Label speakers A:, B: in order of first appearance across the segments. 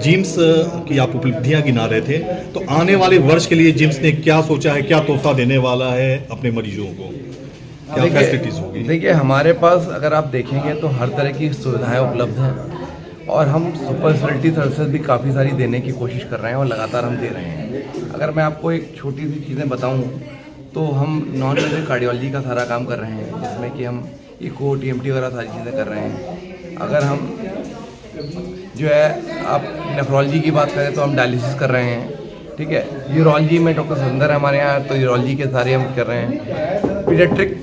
A: Gyms की आप उपलब्धियां गिना रहे थे, तो आने वाले वर्ष के लिए जिम्स ने क्या सोचा है, क्या तोहफा देने वाला है अपने मरीजों को, क्या फैसिलिटीज होगी?
B: देखिए हमारे पास अगर आप देखेंगे तो हर तरह की सुविधाएं उपलब्ध हैं और हम सुपर स्पेशलिटी सर्विसेज भी काफ़ी सारी देने की कोशिश कर रहे हैं और लगातार हम दे रहे हैं। अगर मैं आपको एक छोटी सी चीज़ें बताऊं तो हम नॉन मेजर कार्डियोलॉजी का सारा काम कर रहे हैं, जिसमें कि हम इको टीएमटी वगैरह सारी चीज़ें कर रहे हैं। अगर हम जो है आप नेफ्रोलॉजी की बात करें तो हम डायलिसिस कर रहे हैं, ठीक है। यूरोलॉजी में डॉक्टर सुंदर है हमारे यहाँ, तो यूरोलॉजी के सारे हम कर रहे हैं। पीडियाट्रिक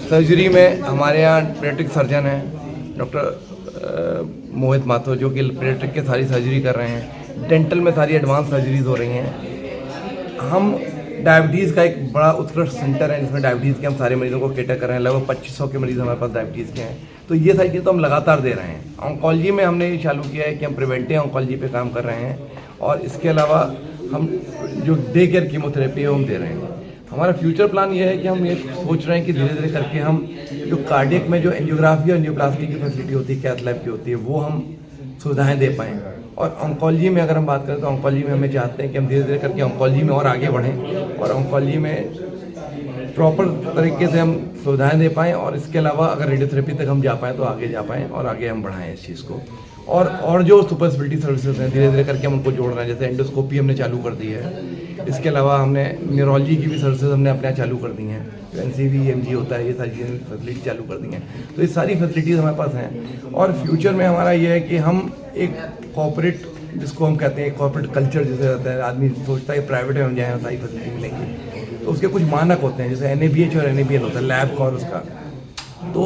B: सर्जरी में हमारे यहाँ पीडियाट्रिक सर्जन हैं डॉक्टर मोहित माथुर, जो कि पीडियाट्रिक के सारी सर्जरी कर रहे हैं। डेंटल में सारी एडवांस सर्जरीज हो रही हैं। हम डायबिटीज़ का एक बड़ा उत्कृष्ट सेंटर है जिसमें डायबिटीज़ के हम सारे मरीजों को केटर कर रहे हैं। लगभग 2500 के मरीज हमारे पास डायबिटीज़ के हैं। तो ये सारी चीज़ें तो हम लगातार दे रहे हैं। ऑन्कोलॉजी में हमने ये चालू किया है कि हम प्रिवेंटिव ऑन्कोलॉजी पे काम कर रहे हैं और इसके अलावा हम जो डे केयर कीमोथेरेपी है हम दे रहे हैं। हमारा फ्यूचर प्लान ये है कि हम ये सोच रहे हैं कि धीरे धीरे करके हम जो कार्डियक में जो एंजियोग्राफी और एंजियोप्लास्टी की फैसिलिटी होती है, कैथ लैब की होती है, वो हम सुविधाएं दे पाएँ। और ऑन्कोलॉजी में अगर हम बात करें तो ऑन्कोलॉजी में हमें चाहते हैं कि हम धीरे धीरे करके ऑन्कोलॉजी में और आगे बढ़ें और ऑन्कोलॉजी में प्रॉपर तरीके से हम सुविधाएं दे पाएँ। और इसके अलावा अगर रेडियोथेरेपी तक हम जा पाएँ तो आगे जा पाएँ और आगे हम बढ़ाएं इस चीज़ को। और जो सुपर स्पेशलिटी सर्विसेज हैं धीरे धीरे करके हम उनको जोड़ रहे हैं। जैसे एंडोस्कोपी हमने चालू कर दी है। इसके अलावा हमने न्यूरोलॉजी की भी सर्विसेज हमने अपने यहाँ चालू कर दी हैं। NCV MG होता है, ये सारी चीज़ें फैसिलिटी चालू कर दी हैं। तो ये सारी फैसिलिटीज़ हमारे पास हैं। और फ्यूचर में हमारा ये है कि हम एक कॉर्पोरेट, जिसको हम कहते हैं कॉर्पोरेट कल्चर जिसे रहता है, आदमी सोचता है प्राइवेट में हम जाएँ सारी फैसिलिटी मिलेंगी, तो उसके कुछ मानक होते हैं। जैसे NABH और NABL होता है, लैब का और उसका। तो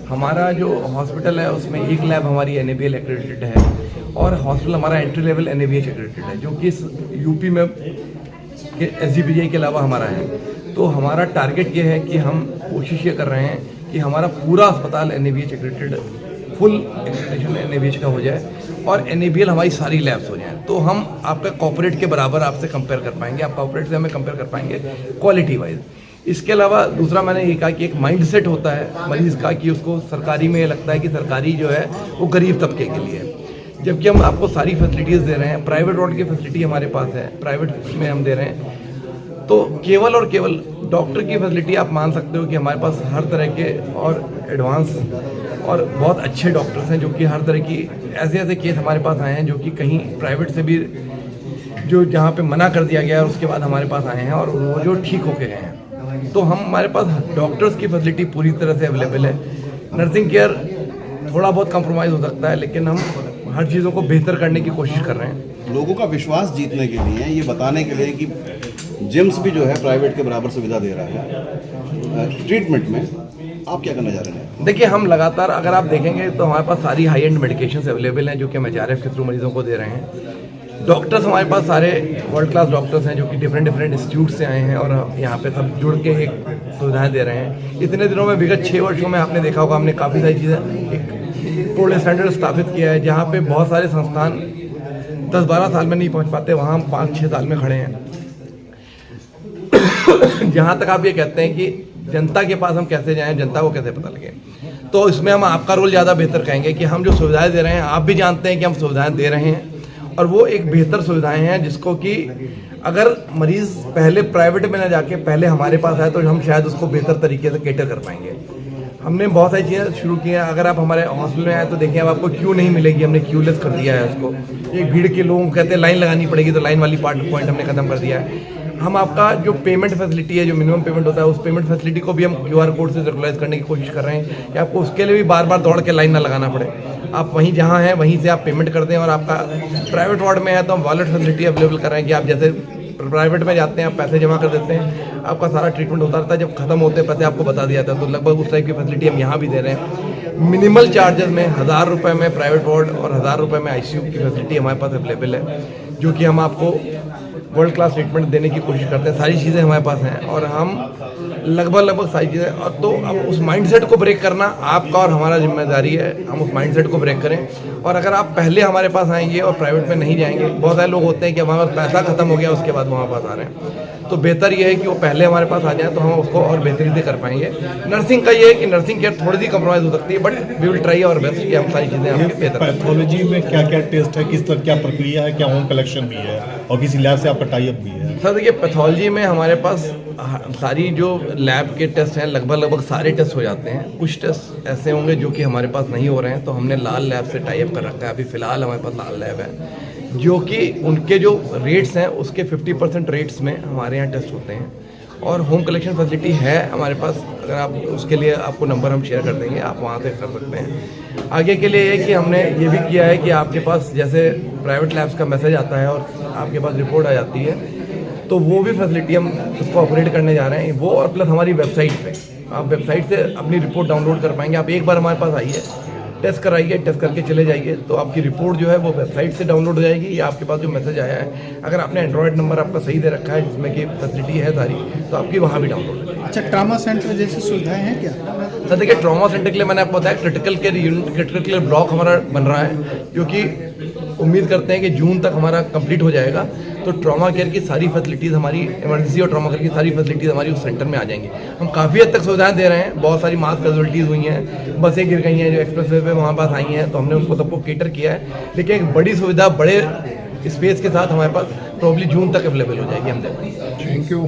B: हमारा जो हॉस्पिटल है उसमें एक लैब हमारी NABL एक्रेडिटेड है और हॉस्पिटल हमारा एंट्री लेवल NABH एक्रेडिटेड है, जो कि इस यूपी में SGPGI के अलावा हमारा है। तो हमारा टारगेट ये है कि हम कोशिश ये कर रहे हैं कि हमारा पूरा अस्पताल NABH accredited, full accreditation NABH का हो जाए और NABL हमारी सारी लैब्स हो जाएं। तो हम आपका कॉर्पोरेट के बराबर आपसे कंपेयर कर पाएंगे, आप कॉर्पोरेट से हमें कंपेयर कर पाएंगे क्वालिटी वाइज। इसके अलावा दूसरा मैंने ये कहा कि एक माइंडसेट होता है मरीज का कि उसको सरकारी में लगता है कि सरकारी जो है वो गरीब तबके के लिए है, जबकि हम आपको सारी फैसिलिटीज़ दे रहे हैं। प्राइवेट वार्ड की फैसिलिटी हमारे पास है, प्राइवेट में हम दे रहे हैं। तो केवल और केवल डॉक्टर की फैसिलिटी आप मान सकते हो कि हमारे पास हर तरह के और एडवांस और बहुत अच्छे डॉक्टर्स हैं, जो कि हर तरह की ऐसे केस हमारे पास आए हैं जो कि कहीं प्राइवेट से भी जो जहाँ पे मना कर दिया गया है उसके बाद हमारे पास आए हैं और वो जो ठीक होके गए हैं। तो हमारे पास डॉक्टर्स की फैसिलिटी पूरी तरह से अवेलेबल है। नर्सिंग केयर थोड़ा बहुत कंप्रोमाइज़ हो सकता है, लेकिन हम हर चीज़ों को बेहतर करने की कोशिश कर रहे हैं।
C: लोगों का विश्वास जीतने के लिए, ये बताने के लिए कि जिम्स भी जो है प्राइवेट के बराबर सुविधा दे रहा है ट्रीटमेंट में, आप क्या करना चाह रहे हैं?
B: देखिए हम लगातार अगर आप देखेंगे तो हमारे पास सारी हाई एंड मेडिकेशंस अवेलेबल हैं जो कि हम HRF के थ्रू मरीजों को दे रहे हैं। डॉक्टर्स हमारे पास सारे वर्ल्ड क्लास डॉक्टर्स हैं जो कि डिफरेंट इंस्टीट्यूट से आए हैं और यहाँ पे सब जुड़ के एक सुविधाएं दे रहे हैं। इतने दिनों में विगत 6 वर्षों में आपने देखा होगा हमने काफ़ी सारी चीज़ें एक गोल्ड स्टैंडर्ड स्थापित किया है, जहाँ पे बहुत सारे संस्थान 10-12 साल में नहीं पहुँच पाते, वहाँ हम 5-6 साल में खड़े हैं। जहाँ तक आप ये कहते हैं कि जनता के पास हम कैसे जाएं, जनता को कैसे पता लगे, तो इसमें हम आपका रोल ज़्यादा बेहतर कहेंगे कि हम जो सुविधाएं दे रहे हैं आप भी जानते हैं कि हम सुविधाएं दे रहे हैं और वो एक बेहतर सुविधाएं हैं जिसको कि अगर मरीज़ पहले प्राइवेट में ना जाके पहले हमारे पास आए तो हम शायद उसको बेहतर तरीके से केटर कर पाएंगे। हमने बहुत सारी चीज़ें शुरू की हैं। अगर आप हमारे हॉस्पिटल में आए तो देखिए अब आपको क्यू नहीं मिलेगी, हमने क्यूलेस कर दिया है उसको। एक भीड़ के लोगों कहते हैं लाइन लगानी पड़ेगी, तो लाइन वाली पॉइंट हमने खत्म कर दिया है। हम आपका जो पेमेंट फैसिलिटी है, जो मिनिमम पेमेंट होता है, उस पेमेंट फैसिलिटी को भी हम QR कोड से रेगुलाइज करने की कोशिश कर रहे हैं कि आपको उसके लिए भी बार बार दौड़ के लाइन ना लगाना पड़े। आप वहीं जहाँ हैं वहीं से आप पेमेंट कर दें। और आपका प्राइवेट वार्ड में है तो हम वॉलेट फैसिलिटी अवेलेबल कर रहे हैं कि आप जैसे प्राइवेट में जाते हैं, आप पैसे जमा कर देते हैं, आपका सारा ट्रीटमेंट होता रहता है, जब खत्म होते हैं पैसे आपको बता दिया जाता है। तो लगभग उस टाइप की फैसिलिटी हम यहाँ भी दे रहे हैं। मिनिमल चार्जेस में 1000 रुपये में प्राइवेट वार्ड और 1000 रुपये में ICU की फैसिलिटी हमारे पास अवेलेबल है, जो कि हम आपको वर्ल्ड क्लास ट्रीटमेंट देने की कोशिश करते हैं। सारी चीज़ें हमारे पास हैं और हम लगभग सारी चीज़ें, और तो अब उस माइंडसेट को ब्रेक करना आपका और हमारा जिम्मेदारी है। हम उस माइंडसेट को ब्रेक करें, और अगर आप पहले हमारे पास आएंगे और प्राइवेट में नहीं जाएंगे, बहुत सारे लोग होते हैं कि हमारे पास पैसा खत्म हो गया उसके बाद हमारे पास आ रहे हैं, तो बेहतर ये है कि वो पहले हमारे पास आ जाए तो हम उसको और बेहतरी से कर पाएंगे। नर्सिंग का ये है कि नर्सिंग केयर थोड़ी सी कंप्रोमाइज़ हो सकती है, but we will try our best कि हम सारी चीज़ें आपके बेहतर करें।
A: पैथोलॉजी में क्या क्या टेस्ट है, किस तरह क्या प्रक्रिया है, क्या होम कलेक्शन भी है और किसी लैब से आपका टाई अप भी है?
B: सर देखिए, पैथोलॉजी में हमारे पास सारी जो लैब के टेस्ट हैं लगभग सारे टेस्ट हो जाते हैं। कुछ टेस्ट ऐसे होंगे जो कि हमारे पास नहीं हो रहे हैं, तो हमने लाल लैब से टाई अप कर रखा है। अभी फ़िलहाल हमारे पास लाल लैब है, जो कि उनके जो रेट्स हैं उसके 50% रेट्स में हमारे यहाँ टेस्ट होते हैं। और होम कलेक्शन फैसिलिटी है हमारे पास, अगर आप उसके लिए आपको नंबर हम शेयर कर देंगे, आप वहाँ से कर सकते हैं। आगे के लिए ये कि हमने ये भी किया है कि आपके पास जैसे प्राइवेट लैब्स का मैसेज आता है और आपके पास रिपोर्ट आ जाती है, तो वो भी फैसिलिटी हम उसको ऑपरेट करने जा रहे हैं। वो और प्लस हमारी वेबसाइट पे आप वेबसाइट से अपनी रिपोर्ट डाउनलोड कर पाएंगे। आप एक बार हमारे पास आइए, टेस्ट कराइए, टेस्ट करके चले जाइए, तो आपकी रिपोर्ट जो है वो वेबसाइट से डाउनलोड हो जाएगी, या आपके पास जो मैसेज आया है, अगर आपने एंड्रॉयड नंबर आपका सही दे रखा है जिसमें कि फैसिलिटी है सारी, तो आपकी वहाँ भी डाउनलोड हो जाएगी।
D: अच्छा, ट्रामा सेंटर जैसी सुविधाएं हैं क्या?
B: सर देखिए, ट्रॉमा सेंटर के लिए मैंने आपको बताया critical care unit, critical care block हमारा बन रहा है, क्योंकि उम्मीद करते हैं कि जून तक हमारा कंप्लीट हो जाएगा, तो ट्रॉमा केयर की सारी फैसिलिटीज़ हमारी, इमरजेंसी और ट्रॉमा केयर की सारी फैसिलिटीज़ हमारी उस सेंटर में आ जाएंगी। हम काफ़ी हद तक सुविधाएं दे रहे हैं। बहुत सारी मास कैजुअलिटीज़ हुई हैं, बसें गिर गई हैं जो एक्सप्रेस वे पे हमारे पास आई हैं, तो हमने उनको सबको केटर किया है। लेकिन एक बड़ी सुविधा बड़े स्पेस के साथ हमारे पास प्रॉब्ली जून तक अवेलेबल हो जाएगी, हम देखेंगे।
D: Thank you.